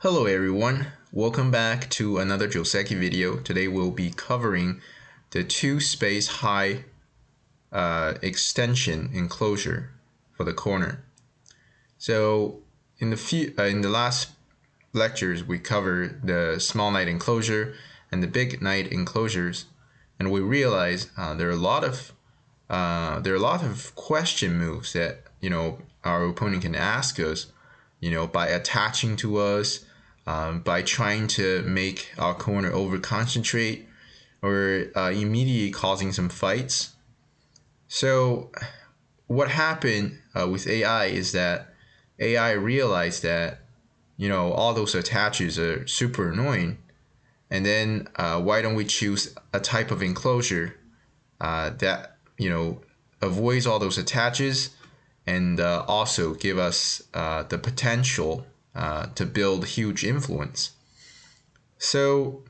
Hello everyone, welcome back to another Joseki video. Today we'll be covering the 2-space high extension enclosure for the corner. So in the last lectures we covered the small knight enclosure and the big knight enclosures, and we realized there are a lot of question moves that our opponent can ask us, by attaching to us, by trying to make our corner over concentrate, or immediately causing some fights. So what happened with AI is that AI realized that all those attaches are super annoying, and then why don't we choose a type of enclosure that avoids all those attaches and also give us the potential to build huge influence. So,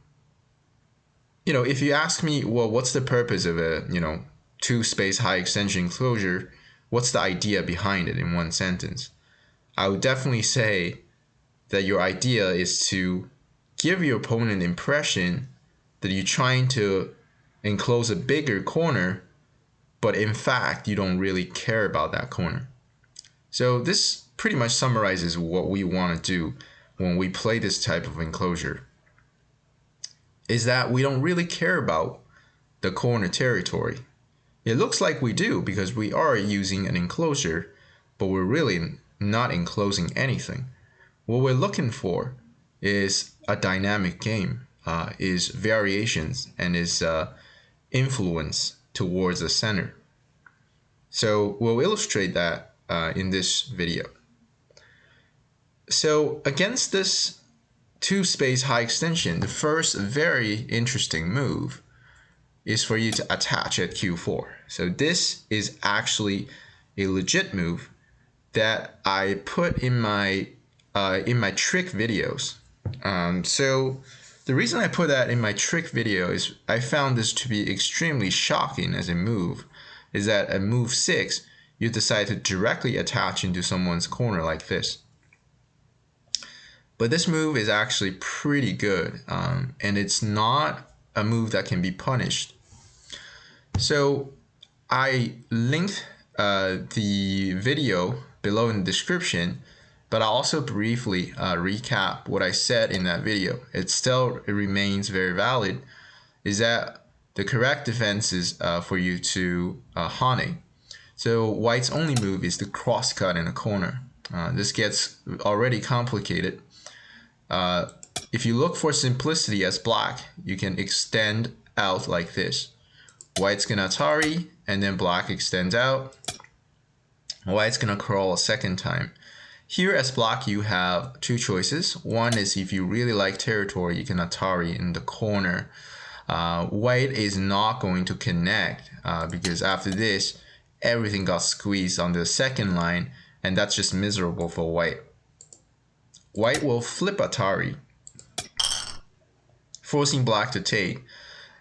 if you ask me, well, what's the purpose of a, 2-space high extension enclosure? What's the idea behind it in one sentence? I would definitely say that your idea is to give your opponent the impression that you're trying to enclose a bigger corner, but in fact, you don't really care about that corner. So this pretty much summarizes what we want to do when we play this type of enclosure, is that we don't really care about the corner territory. It looks like we do because we are using an enclosure, but we're really not enclosing anything. What we're looking for is a dynamic game, is variations, and is influence towards the center. So we'll illustrate that in this video. So against this 2-space high extension, the first very interesting move is for you to attach at Q4. So this is actually a legit move that I put in my trick videos. So the reason I put that in my trick video is I found this to be extremely shocking as a move, is that at move 6, you decide to directly attach into someone's corner like this. But this move is actually pretty good, and it's not a move that can be punished. So I linked the video below in the description, but I'll also briefly recap what I said in that video. It remains very valid, is that the correct defense is for you to Hane. So white's only move is the cross cut in a corner. This gets already complicated. If you look for simplicity as black, you can extend out like this. White's gonna Atari, and then black extends out. White's gonna crawl a second time. Here as black, you have two choices. One is if you really like territory, you can Atari in the corner. White is not going to connect because after this, everything got squeezed on the second line, and that's just miserable for white. White will flip Atari, forcing black to take.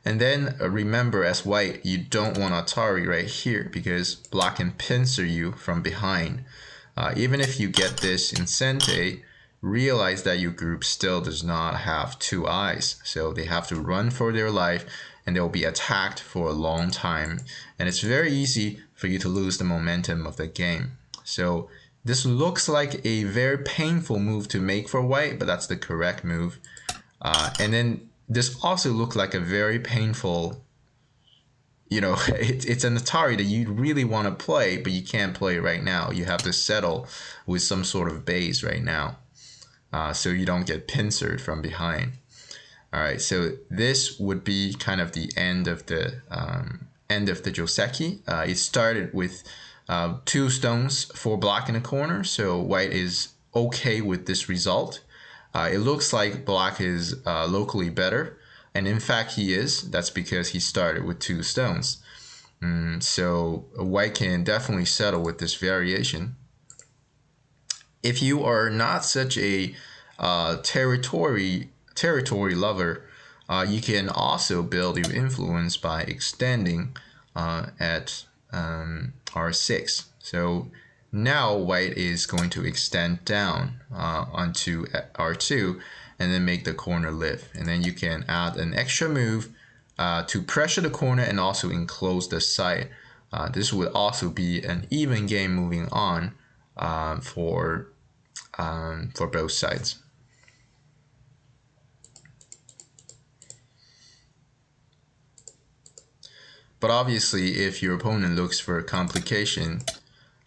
And then remember, as white, you don't want Atari right here because black can pincer you from behind. Even if you get this in Sente, realize that your group still does not have two eyes. So they have to run for their life and they'll be attacked for a long time. And it's very easy for you to lose the momentum of the game. So this looks like a very painful move to make for white, but that's the correct move. And then this also looked like a very painful, it's an Atari that you really want to play, but you can't play right now. You have to settle with some sort of base right now, so you don't get pincered from behind. All right, so this would be kind of the end of the Joseki. It started with 2 stones for black in a corner, so white is okay with this result. It looks like black is locally better, and in fact he is. That's because he started with 2 stones. So white can definitely settle with this variation. If you are not such a territory lover, you can also build your influence by extending at R6. So now white is going to extend down onto R2 and then make the corner lift. And then you can add an extra move to pressure the corner and also enclose the side. This would also be an even game moving on for both sides. But obviously, if your opponent looks for complication,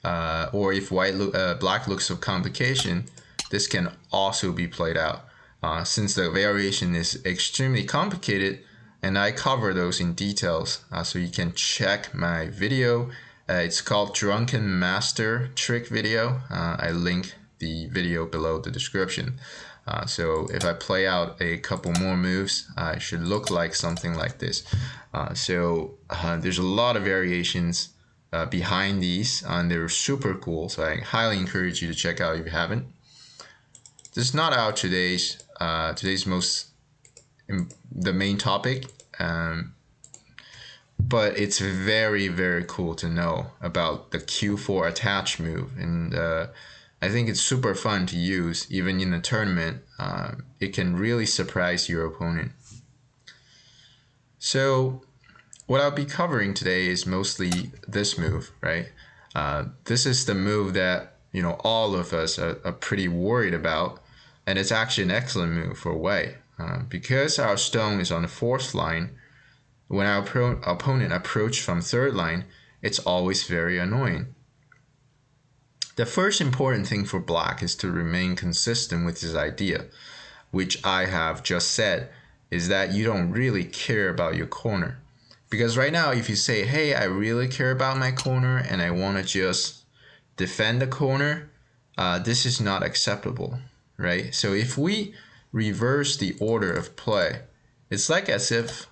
or if black looks for complication, this can also be played out. Since the variation is extremely complicated, and I cover those in details, so you can check my video. It's called Drunken Master Trick video. I link the video below the description. So if I play out a couple more moves, it should look like something like this. There's a lot of variations behind these, and they're super cool. So I highly encourage you to check out if you haven't. This is not our today's the main topic, but it's very, very cool to know about the Q4 attach move, and I think it's super fun to use even in a tournament. It can really surprise your opponent. So what I'll be covering today is mostly this move, right? This is the move that all of us are pretty worried about, and it's actually an excellent move for white. Because our stone is on the 4th line, when our opponent approaches from 3rd line, it's always very annoying. The first important thing for black is to remain consistent with his idea, which I have just said, is that you don't really care about your corner. Because right now, if you say, hey, I really care about my corner and I want to just defend the corner, this is not acceptable, right? So if we reverse the order of play, it's like as if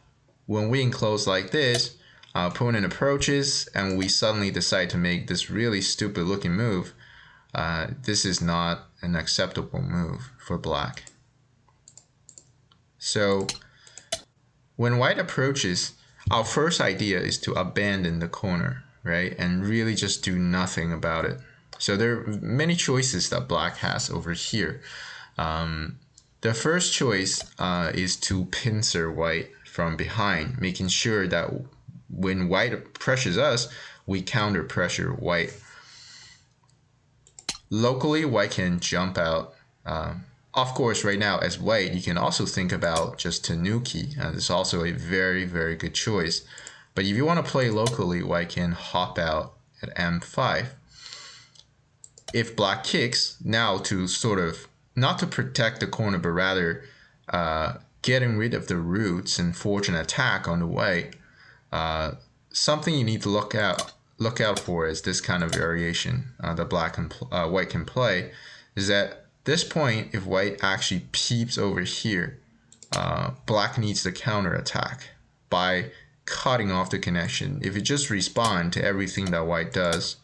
when we enclose like this, our opponent approaches and we suddenly decide to make this really stupid looking move. This is not an acceptable move for black. So when white approaches, our first idea is to abandon the corner, right? And really just do nothing about it. So there are many choices that black has over here. The first choice is to pincer white from behind, making sure that when white pressures us, we counter pressure white. Locally, white can jump out. Of course, right now as white, you can also think about just Tanuki. It's also a very, very good choice. But if you want to play locally, white can hop out at M5. If black kicks, now to sort of, not to protect the corner, but rather getting rid of the roots and forge an attack on the white, something you need to look out for is this kind of variation that white can play, is that this point, if white actually peeps over here, black needs to counter attack by cutting off the connection. If you just respond to everything that white does,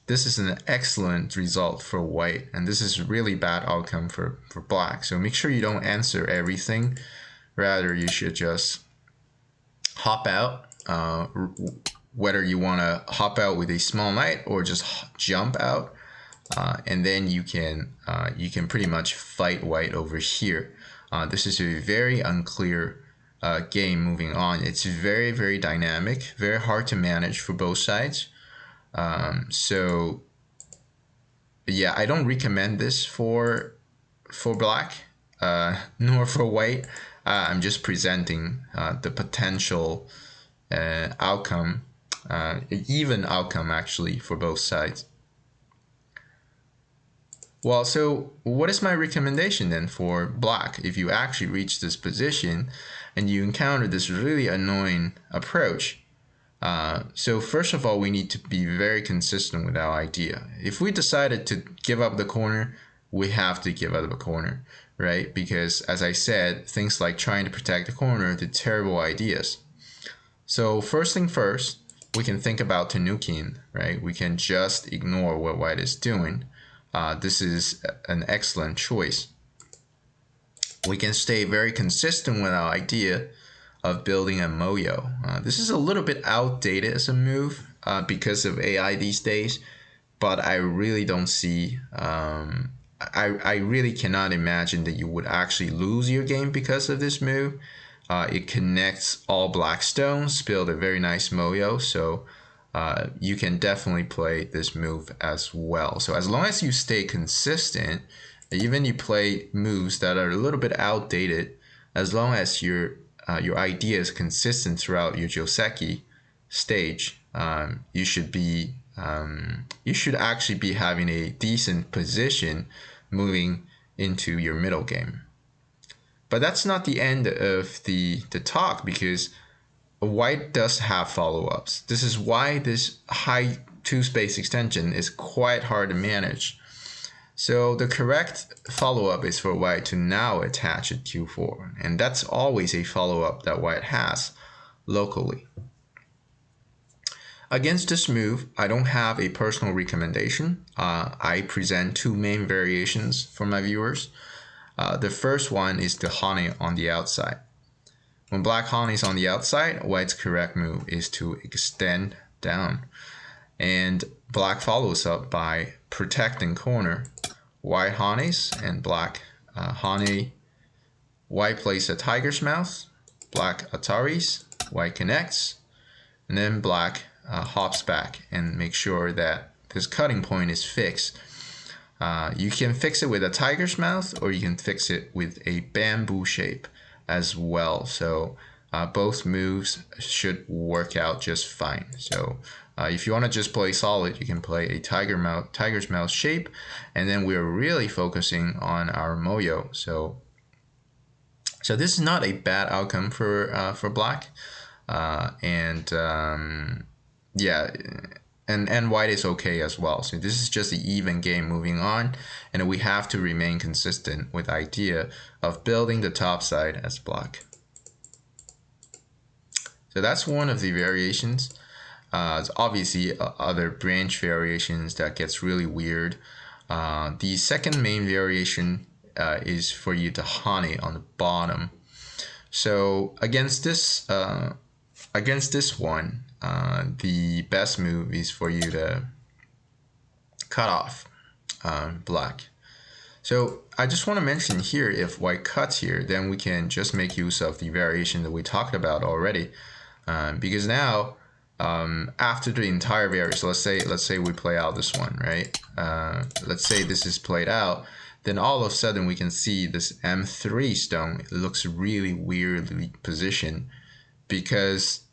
this is an excellent result for white, and this is a really bad outcome for black. So make sure you don't answer everything. Rather, you should just hop out, whether you want to hop out with a small knight or just jump out, and then you can pretty much fight white over here. This is a very unclear game moving on. It's very, very dynamic, very hard to manage for both sides. So yeah, I don't recommend this for black, nor for white. I'm just presenting the potential outcome, even outcome actually for both sides. Well, so what is my recommendation then for black if you actually reach this position and you encounter this really annoying approach? So first of all, we need to be very consistent with our idea. If we decided to give up the corner, we have to give up the corner, right? Because as I said, things like trying to protect the corner, they're terrible ideas. So first thing first, we can think about Tanukiing, right? We can just ignore what white is doing. This is an excellent choice. We can stay very consistent with our idea of building a moyo. This is a little bit outdated as a move because of AI these days, but I really don't see. I really cannot imagine that you would actually lose your game because of this move. It connects all black stones, build a very nice moyo, so you can definitely play this move as well. So as long as you stay consistent, even you play moves that are a little bit outdated, as long as your idea is consistent throughout your Joseki stage, you should actually be having a decent position moving into your middle game. But that's not the end of the talk, because white does have follow-ups. This is why this high 2-space extension is quite hard to manage. So the correct follow-up is for white to now attach a Q4, and that's always a follow-up that white has locally. Against this move, I don't have a personal recommendation. I present two main variations for my viewers. The first one is the Hane on the outside. When black Hane is on the outside, white's correct move is to extend down. And black follows up by protecting corner. White Hanes and black Hane. White plays a tiger's mouth. Black Ataris. White connects. And then black hops back and makes sure that this cutting point is fixed. You can fix it with a tiger's mouth, or you can fix it with a bamboo shape as well. So both moves should work out just fine. So if you want to just play solid, you can play a tiger's mouth shape, and then we're really focusing on our moyo. So this is not a bad outcome for black, yeah, and white is okay as well. So this is just an even game moving on, and we have to remain consistent with the idea of building the top side as black. So that's one of the variations. There's obviously other branch variations that gets really weird. The second main variation is for you to Hane on the bottom. So against this one, the best move is for you to cut off black. So I just want to mention here, if white cuts here, then we can just make use of the variation that we talked about already, because now after the entire variation, so let's say we play out this one, right? Let's say this is played out, then all of a sudden we can see this M3 stone. It looks really weirdly positioned because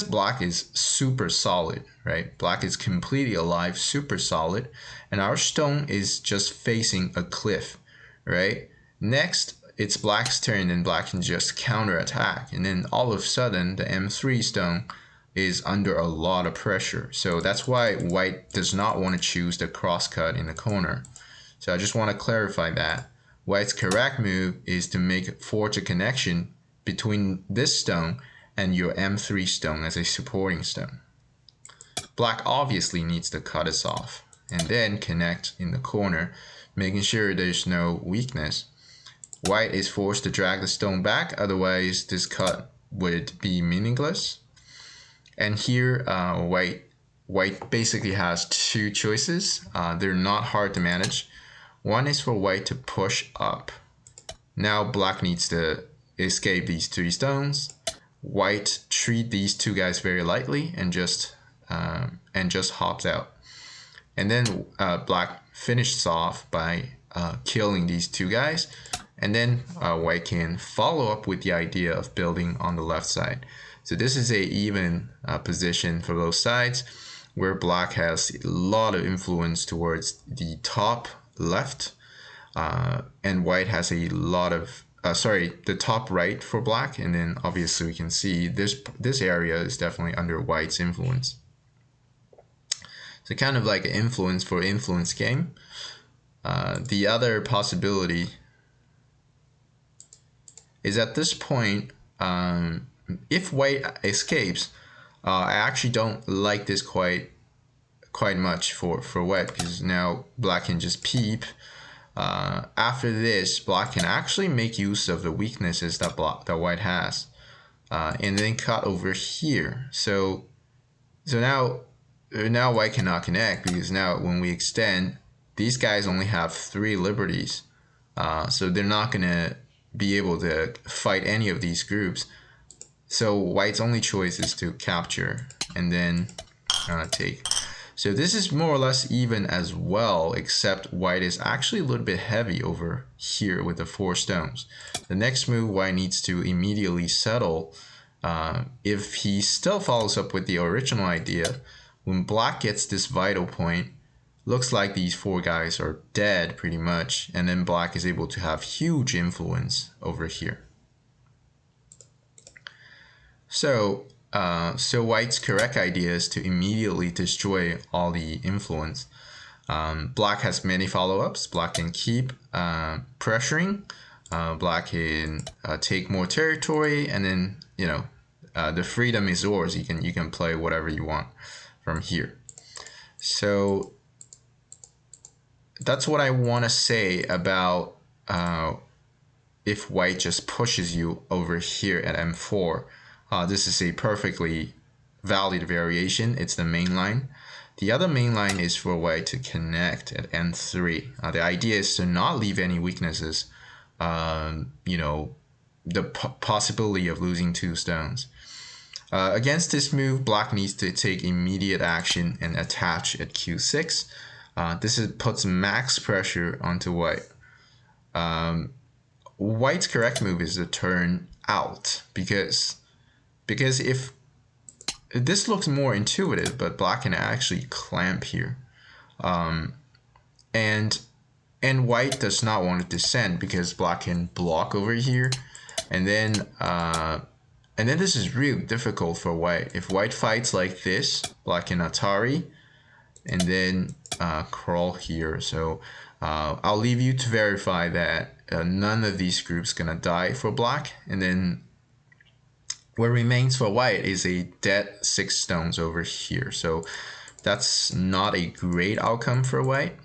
black is super solid, right? Black is completely alive, super solid, and our stone is just facing a cliff, right? Next, it's black's turn, and black can just counterattack, and then all of a sudden the M3 stone is under a lot of pressure. So that's why white does not want to choose the crosscut in the corner. So I just want to clarify that. White's correct move is to forge a connection between this stone and your M3 stone as a supporting stone. Black obviously needs to cut this off and then connect in the corner, making sure there's no weakness. White is forced to drag the stone back, otherwise this cut would be meaningless. And here white basically has two choices. They're not hard to manage. One is for white to push up. Now black needs to escape these three stones. White treat these two guys very lightly and just hops out. And then black finishes off by killing these two guys. And then white can follow up with the idea of building on the left side. So this is a even position for both sides, where black has a lot of influence towards the top left, and white has a lot of the top right for black, and then obviously we can see this area is definitely under white's influence. So kind of like an influence for influence game. The other possibility is at this point, if white escapes, I actually don't like this quite much for white, because now black can just peep. After this, black can actually make use of the weaknesses that white has, and then cut over here. So now now white cannot connect because now when we extend, these guys only have 3 liberties. So they're not going to be able to fight any of these groups. So white's only choice is to capture and then take. So this is more or less even as well, except white is actually a little bit heavy over here with the 4 stones. The next move, white needs to immediately settle. If he still follows up with the original idea, when black gets this vital point, looks like these 4 guys are dead pretty much, and then black is able to have huge influence over here. So white's correct idea is to immediately destroy all the influence. Black has many follow-ups. Black can keep pressuring. Black can take more territory, and then the freedom is yours. You can play whatever you want from here. So that's what I want to say about if white just pushes you over here at m4. This is a perfectly valid variation. It's the main line. The other main line is for white to connect at n3. The idea is to not leave any weaknesses. The possibility of losing 2 stones. Against this move, black needs to take immediate action and attach at q6. This puts max pressure onto white. White's correct move is to turn out because if this looks more intuitive, but black can actually clamp here, and white does not want to descend because black can block over here, and then this is really difficult for white. If white fights like this, black can Atari, and then crawl here. So I'll leave you to verify that none of these groups gonna die for black, and then what remains for white is a dead 6 stones over here. So that's not a great outcome for white.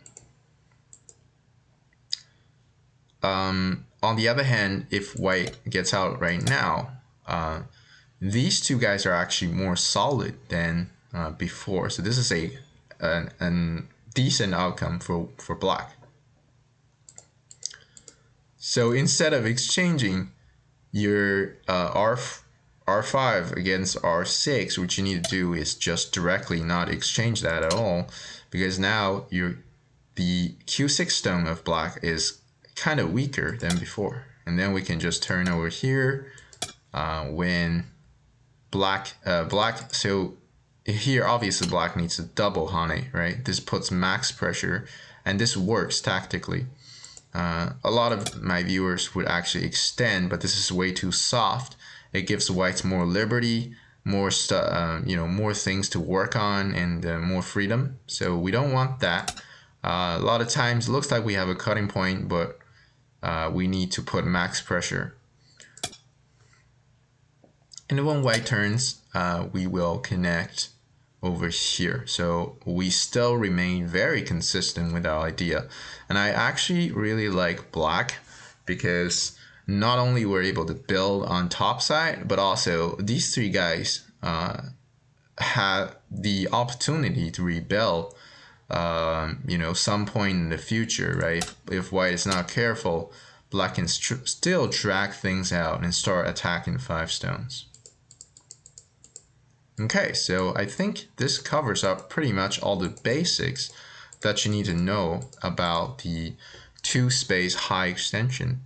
On the other hand, if white gets out right now, these 2 guys are actually more solid than before. So this is a decent outcome for black. So instead of exchanging your R5 against R6, what you need to do is just directly not exchange that at all, because now the Q6 stone of black is kind of weaker than before. And then we can just turn over here when black, so here obviously black needs to double Hane, right? This puts max pressure, and this works tactically. A lot of my viewers would actually extend, but this is way too soft. It gives whites more liberty, more more things to work on, and more freedom. So we don't want that. A lot of times it looks like we have a cutting point, but we need to put max pressure. And when white turns, we will connect over here. So we still remain very consistent with our idea. And I actually really like black because not only we're able to build on top side, but also these 3 guys have the opportunity to rebel some point in the future, right? If white is not careful, black can still drag things out and start attacking 5 stones. Okay, so I think this covers up pretty much all the basics that you need to know about the 2-space high extension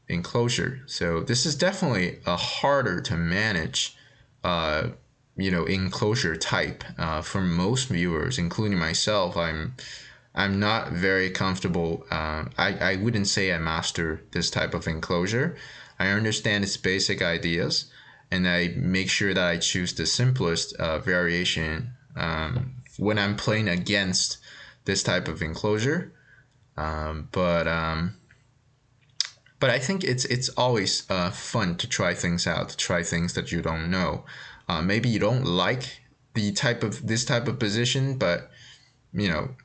enclosure. So this is definitely a harder to manage enclosure type for most viewers, including myself. I'm not very comfortable. I wouldn't say I master this type of enclosure. I understand its basic ideas, and I make sure that I choose the simplest variation when I'm playing against this type of enclosure. But I think it's always fun to try things out, to try things that you don't know. Maybe you don't like this type of position, but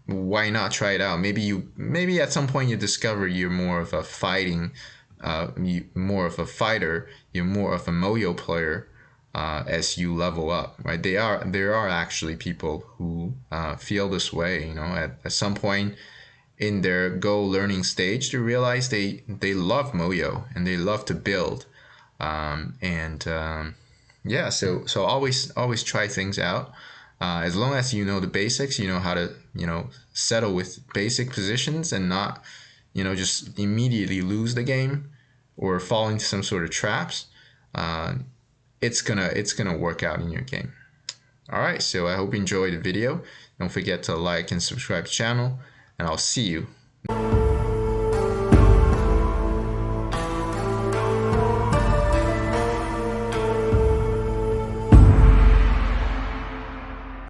why not try it out? Maybe at some point you discover you're more of a fighting, more of a fighter, you're more of a moyo player, as you level up, right? There are actually people who feel this way. You know, at some point in their Go learning stage, they realize they love Moyo and they love to build. And Yeah, so always try things out. As long as you know the basics, you know how to settle with basic positions and not just immediately lose the game or fall into some sort of traps. Uh, it's gonna work out in your game. All right, so I hope you enjoyed the video. Don't forget to like and subscribe to the channel, and I'll see you